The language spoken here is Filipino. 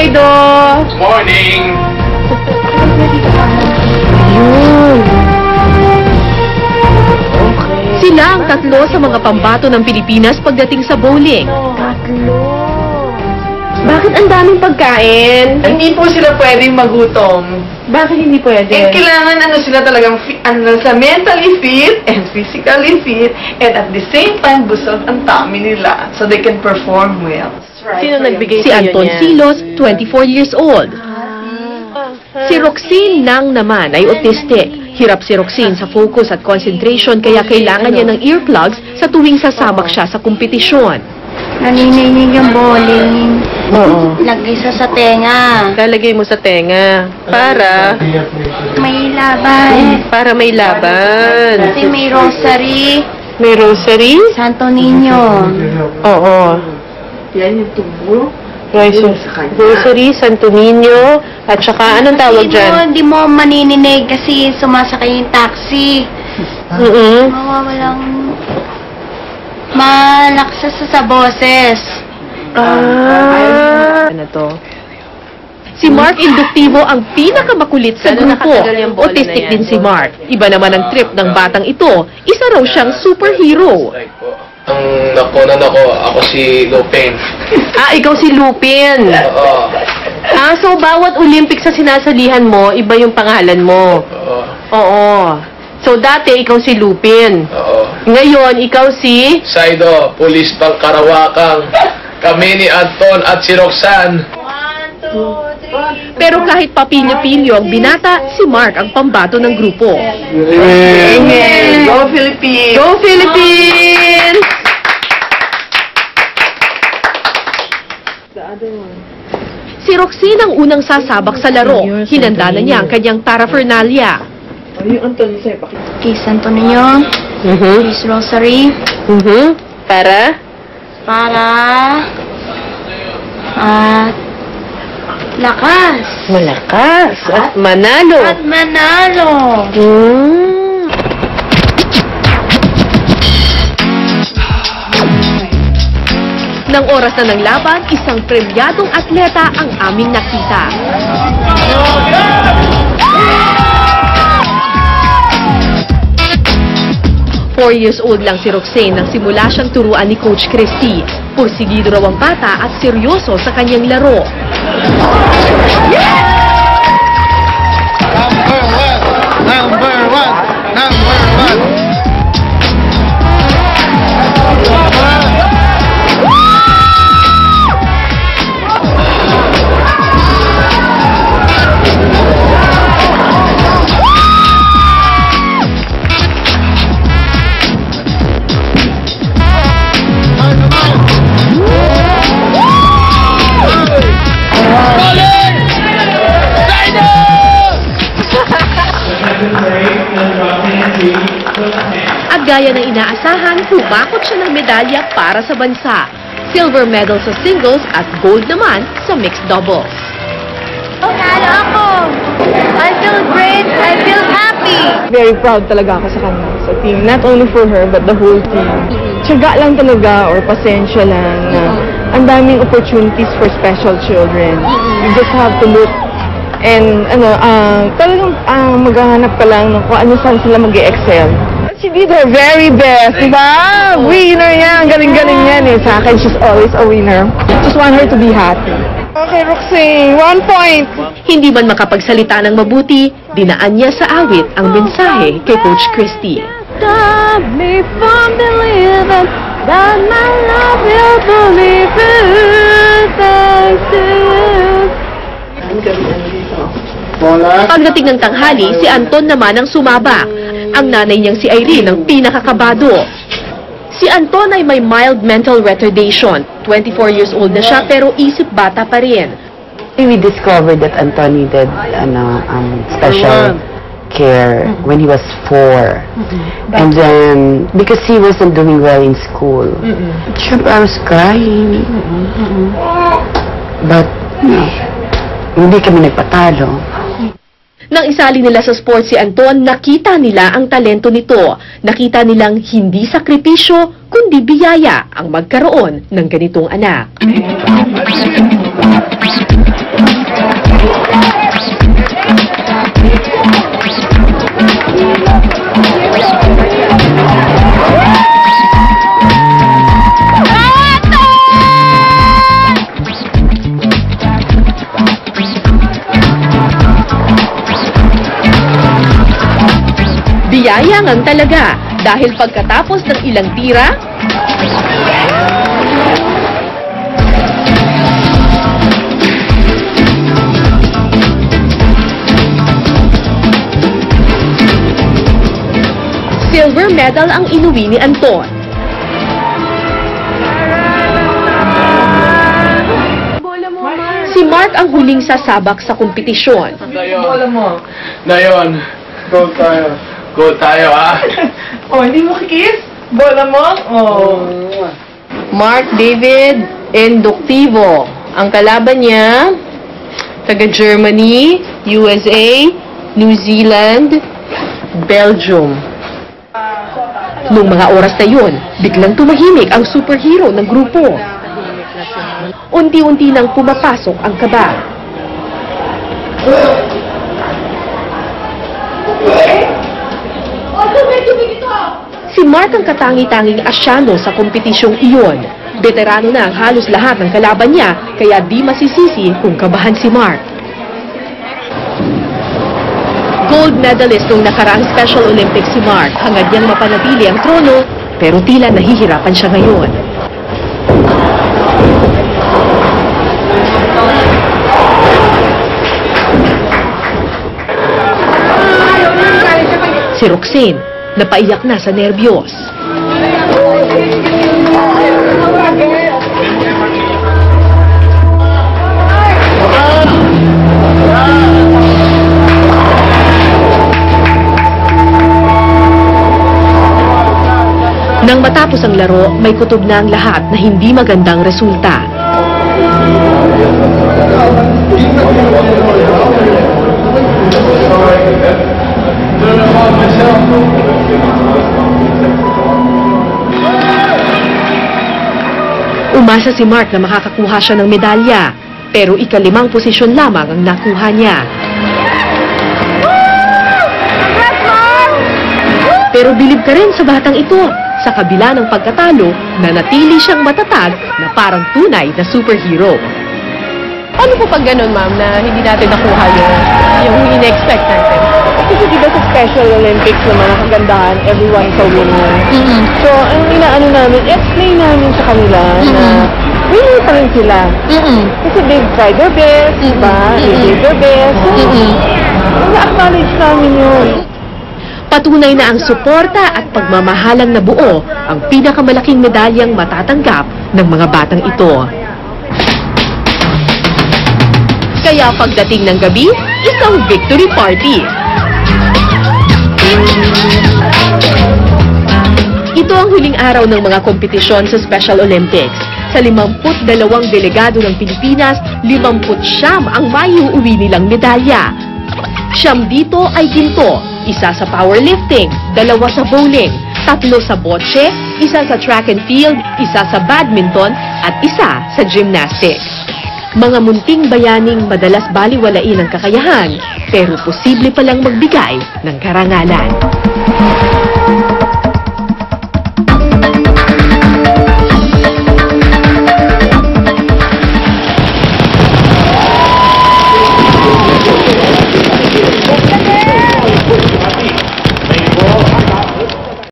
Saido! Morning! Yun. Sila ang tatlo sa mga pambato ng Pilipinas pagdating sa bowling. Bakit ang daming pagkain? Hindi po sila pwedeng magutom. Bakit hindi pwede? Kailangan sila talagang mentally fit and physically fit and at the same time busog ang tummy nila so they can perform well. Sino nagbigay si Anton Silos, 24 years old. Si Roxine Nang naman ay autistic. Hirap si Roxine sa focus at concentration kaya kailangan niya ng earplugs sa tuwing sasabak siya sa kompetisyon. Nanininig yung bowling. Oo. Lagay sa tenga. Lalagay mo sa tenga para May laban. may laban. Kasi may rosary. May rosary? Santo Niño. Oo. Yan yung tubo. Rosary, Santo Niño, at saka anong tawag dyan? Hindi mo manininig kasi sumasakay yung taxi. Mawawalang malakas sa boses. Ano to? Si Mark Inductivo ang pinakamakulit sa grupo. Autistic din si Mark. Iba naman ang trip ng batang ito. Isa raw siyang superhero. Ang nakunan ako si Lupin. Ikaw si Lupin. Oo. So bawat Olympics sa sinasalihan mo, iba yung pangalan mo. Oo. Oo. So dati ikaw si Lupin. Oo. Ngayon, ikaw si... Saido, pulis pang Karawakang. Kami ni Anton at si Roxanne. Pero kahit papilyo-pilyo ang binata, si Mark ang pambato ng grupo. Amen! Go Philippines! Go Philippines! Si Roxine ang unang sasabak sa laro. Hinanda na niya ang kanyang paraphernalia. Kay Santo Niño. Kay Rosary. Para? Lakas. Malakas at manalo. At manalo. Nang oras na ng laban, isang premyadong atleta ang aming nakita. Four years old lang si Roxane nang simula siyang turuan ni Coach Christy. Pursigido raw ang bata at seryoso sa kanyang laro. Number one! At gaya ng inaasahan, humakot siya ng medalya para sa bansa. Silver medal sa singles at gold naman sa mixed doubles. Nalo ako. I feel great. I feel happy. Very proud talaga ako sa kanya, sa team. Not only for her, but the whole team. Tiyaga lang talaga or pasensya lang na ang daming opportunities for special children. You just have to look and talagang maghahanap ka lang kung ano saan sila mag-excel. She did her very best, di ba? Winner yan. Galing-galing yan eh. Sa akin, she's always a winner. Just want her to be happy. Okay, Roxane, 1 point. Hindi man makapagsalita ng mabuti, dinaan niya sa awit ang mensahe kay Coach Christy. Stop me from believing that my love will believe it. Thanks to you. Pagdating ng tanghali, si Anton naman ang sumabak. Ang nanay niyang si Irene ang pinakakabado. Si Anton ay may mild mental retardation. 24 years old na siya pero isip bata pa rin. We discovered that Anton needed special care when he was 4. And then, because he wasn't doing well in school, I was crying. But, hindi kami nagpatalo. Nang isali nila sa sports si Anton, nakita nila ang talento nito. Nakita nilang hindi sakripisyo, kundi biyaya ang magkaroon ng ganitong anak. Nagyayangan talaga dahil pagkatapos ng ilang tira, silver medal ang inuwi ni Anton. Si Mark ang huling sasabak sa kompetisyon. Bola mo. Ngayon, Go tayo. go tayo ha. Oh, hindi mo kikiss? Bola mo? Oh. Mark David Induktivo. Ang kalaban niya, taga Germany, USA, New Zealand, Belgium. Noong mga oras na yun, biglang tumahimik ang superhero ng grupo. Unti-unti nang pumapasok ang kaba. Si Mark ang katangi-tanging Asyano sa kompetisyong iyon. Veterano na ang halos lahat ng kalaban niya, kaya di masisisi kung kabahan si Mark. Gold medalist noong nakaraang Special Olympics si Mark. Hangad niyang mapanatili ang trono, pero tila nahihirapan siya ngayon. Si Roxanne, napaiyak na sa nerbiyos. Nang matapos ang laro, may kutob na ang lahat na hindi magandang resulta. Umasa si Mark na makakakuha siya ng medalya, pero ika-5 posisyon lamang ang nakuha niya. Pero bilib ka rin sa batang ito. Sa kabila ng pagkatalo, nanatili siyang matatag na parang tunay na superhero. Paano po pag ganun, ma'am, na hindi natin nakuha yung in-expect natin? Kasi diba sa Special Olympics naman, ang kagandahan, everyone's a winner. So, ang inaano namin, explain namin sa kanila na winner pa rin sila. Kasi they've tried their best, diba? They did their best. So, na-acknowledge namin yun. Patunay na ang suporta at pagmamahalang nabuo ang pinakamalaking medalyang matatanggap ng mga batang ito. Kaya pagdating ng gabi, isang victory party. Ito ang huling araw ng mga kompetisyon sa Special Olympics. Sa 52 delegado ng Pilipinas, 50 ang maiuuwi nilang medalya. 9 dito ay ginto, 1 sa powerlifting, 2 sa bowling, 3 sa bocce, 1 sa track and field, 1 sa badminton, at 1 sa gymnastics. Mga munting bayaning madalas baliwalain ang kakayahan, pero posible palang magbigay ng karangalan.